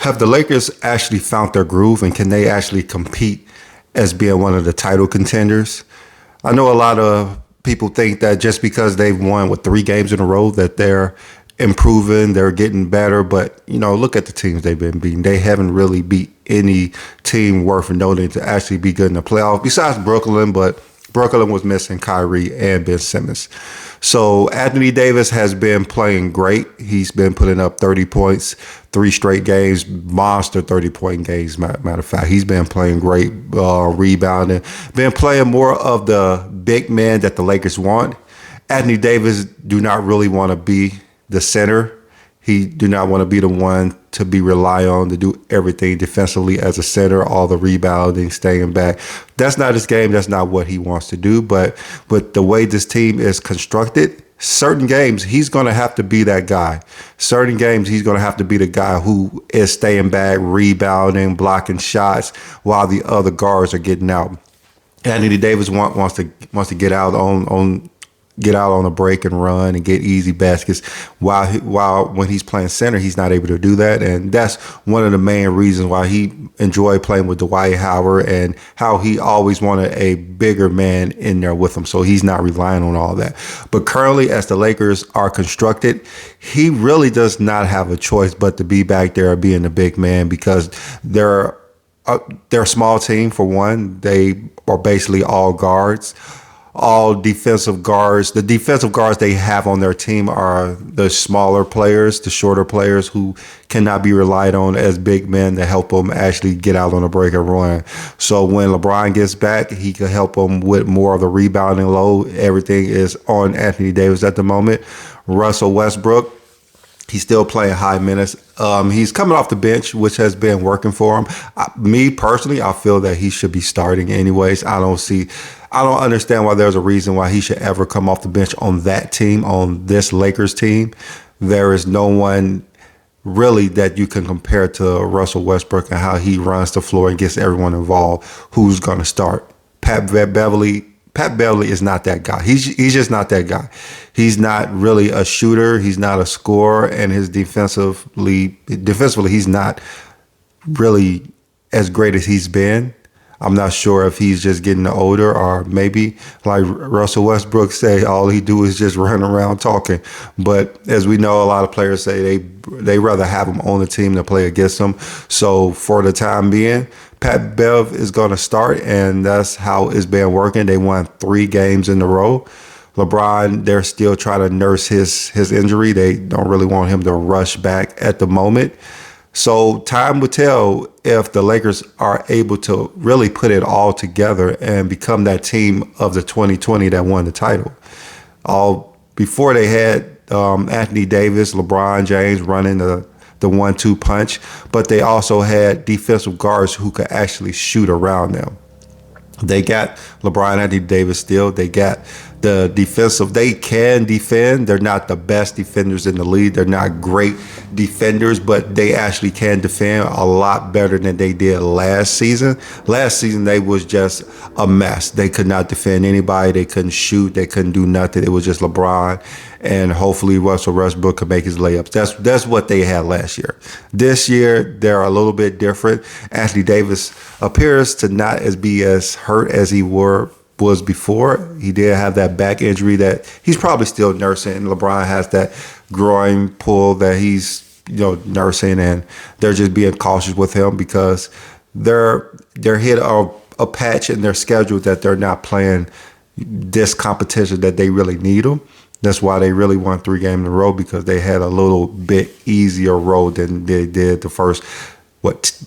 Have the Lakers actually found their groove, and can they actually compete as being one of the title contenders? I know a lot of people think that just because they've won with 3 games in a row that they're improving, they're getting better. But, look at the teams they've been beating. They haven't really beat any team worth noting to actually be good in the playoffs, besides Brooklyn, but Brooklyn was missing Kyrie and Ben Simmons. So Anthony Davis has been playing great. He's been putting up 30 points, 3 straight games, monster 30-point games. Matter of fact, he's been playing great, rebounding, been playing more of the big man that the Lakers want. Anthony Davis do not really want to be the center. He do not want to be the one to be relied on to do everything defensively as a center, all the rebounding, staying back. That's not his game. That's not what he wants to do. But with the way this team is constructed, certain games he's going to have to be that guy. Certain games he's going to have to be the guy who is staying back, rebounding, blocking shots while the other guards are getting out. Anthony Davis wants to get out on a break and run and get easy baskets. While when he's playing center, he's not able to do that. And that's one of the main reasons why he enjoyed playing with Dwight Howard and how he always wanted a bigger man in there with him. So he's not relying on all that. But currently, as the Lakers are constructed, he really does not have a choice but to be back there being the big man, because they're a small team, for one. They are basically all guards. All defensive guards. The defensive guards they have on their team are the smaller players, the shorter players who cannot be relied on as big men to help them actually get out on a break and run. So when LeBron gets back, he can help them with more of the rebounding load. Everything is on Anthony Davis at the moment. Russell Westbrook, he's still playing high minutes. He's coming off the bench, which has been working for him. Me personally, I feel that he should be starting anyways. I don't understand why there's a reason why he should ever come off the bench on that team, on this Lakers team. There is no one really that you can compare to Russell Westbrook and how he runs the floor and gets everyone involved. Who's going to start? Pat Beverly is not that guy. He's just not that guy. He's not really a shooter. He's not a scorer, and his defensively, he's not really as great as he's been. I'm not sure if he's just getting older, or maybe like Russell Westbrook say, all he do is just run around talking. But as we know, a lot of players say they rather have him on the team than play against him. So for the time being, Pat Bev is going to start, and that's how it's been working. They won 3 games in a row. LeBron, they're still trying to nurse his injury. They don't really want him to rush back at the moment. So time will tell if the Lakers are able to really put it all together and become that team of the 2020 that won the title. Before they had Anthony Davis, LeBron James running the 1-2 punch, but they also had defensive guards who could actually shoot around them. They got LeBron, Anthony Davis still. They got the defensive. They can defend. They're not the best defenders in the league. They're not great defenders, but they actually can defend a lot better than they did last season. Last season, they was just a mess. They could not defend anybody. They couldn't shoot. They couldn't do nothing. It was just LeBron, and hopefully Russell Westbrook could make his layups. That's what they had last year. This year, they're a little bit different. Anthony Davis appears to not be as hurt as he was before. He did have that back injury that he's probably still nursing, and LeBron has that groin pull that he's nursing, and they're just being cautious with him because they're hit a patch in their schedule that they're not playing this competition that they really need them. That's why they really won 3 games in a row, because they had a little bit easier road than they did the first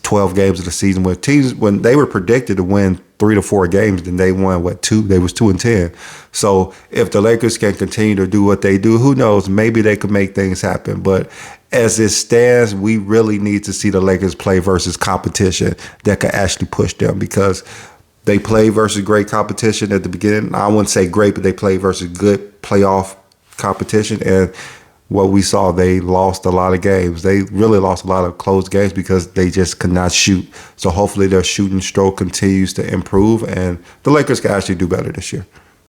12 games of the season. When teams, when they were predicted to win 3 to 4 games, then they won 2. They was 2-10. So if the Lakers can continue to do what they do, who knows? Maybe they could make things happen. But as it stands, we really need to see the Lakers play versus competition that could actually push them, because they play versus great competition at the beginning. I wouldn't say great, but they play versus good playoff competition. And what we saw, they lost a lot of games. They really lost a lot of close games because they just could not shoot. So hopefully their shooting stroke continues to improve, and the Lakers can actually do better this year.